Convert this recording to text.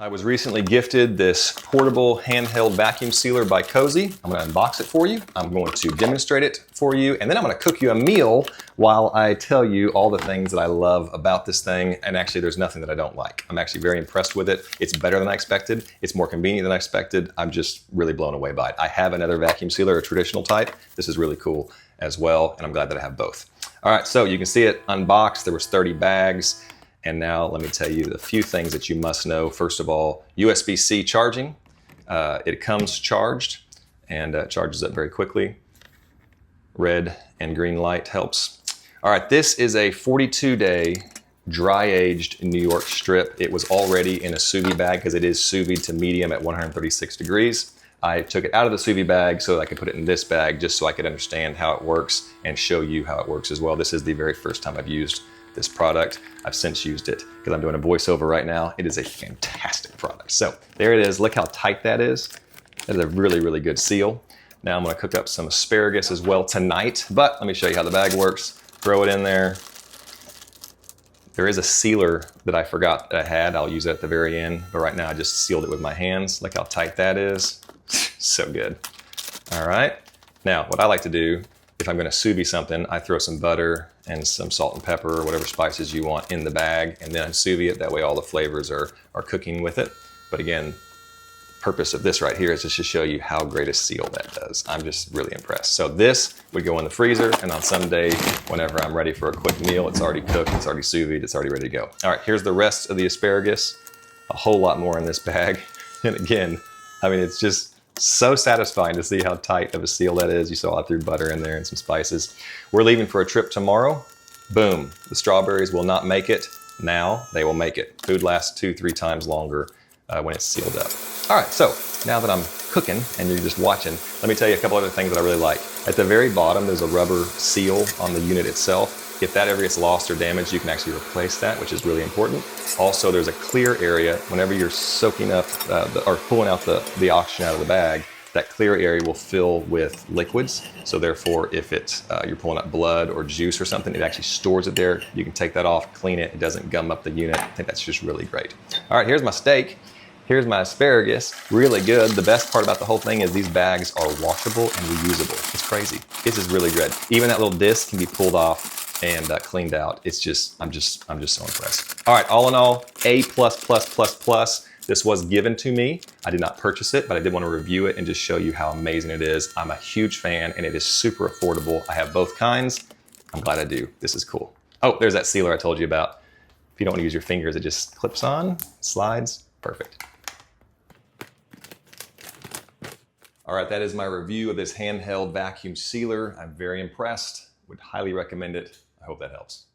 I was recently gifted this portable handheld vacuum sealer by COZII. I'm going to unbox it for you. I'm going to demonstrate it for you, and then I'm going to cook you a meal while I tell you all the things that I love about this thing. And actually, there's nothing that I don't like. I'm actually very impressed with it. It's better than I expected. It's more convenient than I expected. I'm just really blown away by it. I have another vacuum sealer, a traditional type. This is really cool as well, and I'm glad that I have both. All right, so you can see it unboxed. There was 30 bags. And now let me tell you a few things that you must know. First of all, USB-C charging. It comes charged and charges up very quickly. Red and green light helps. All right, this is a 42-day dry-aged New York strip. It was already in a sous vide bag because it is sous vide to medium at 136 degrees. I took it out of the sous vide bag so that I could put it in this bag just so I could understand how it works and show you how it works as well. This is the very first time I've used this product. I've since used it because I'm doing a voiceover right now. It is a fantastic product. So there it is. Look how tight that is. That is a really, really good seal. Now I'm going to cook up some asparagus as well tonight, but let me show you how the bag works. Throw it in there. There is a sealer that I forgot that I had. I'll use it at the very end, but right now I just sealed it with my hands. Look how tight that is. So good. All right. Now what I like to do, if I'm going to sous vide something, I throw some butter and some salt and pepper or whatever spices you want in the bag, and then I sous vide it. That way all the flavors are cooking with it. But again, the purpose of this right here is just to show you how great a seal that does. I'm just really impressed. So this would go in the freezer, and on some day, whenever I'm ready for a quick meal, it's already cooked, it's already sous vide, it's already ready to go. All right, here's the rest of the asparagus. A whole lot more in this bag. And again, I mean, it's just so satisfying to see how tight of a seal that is. You saw I threw butter in there and some spices. We're leaving for a trip tomorrow. Boom, the strawberries will not make it. Now they will make it. Food lasts 2-3 times longer when it's sealed up. All right, so now that I'm cooking and you're just watching, let me tell you a couple other things that I really like. At the very bottom, there's a rubber seal on the unit itself. If that ever gets lost or damaged, you can actually replace that, which is really important. Also, there's a clear area. Whenever you're soaking up or pulling out the oxygen out of the bag, that clear area will fill with liquids. So therefore, if it's you're pulling up blood or juice or something, it actually stores it there. You can take that off, clean it. It doesn't gum up the unit. I think that's just really great. All right, here's my steak. Here's my asparagus, really good. The best part about the whole thing is these bags are washable and reusable. It's crazy. This is really good. Even that little disc can be pulled off and cleaned out. It's just, I'm just so impressed. All right, all in all, A++++. This was given to me. I did not purchase it, but I did want to review it and just show you how amazing it is. I'm a huge fan and it is super affordable. I have both kinds. I'm glad I do. This is cool. Oh, there's that sealer I told you about. If you don't want to use your fingers, it just clips on, slides, perfect. All right, that is my review of this handheld vacuum sealer. I'm very impressed. Would highly recommend it. I hope that helps.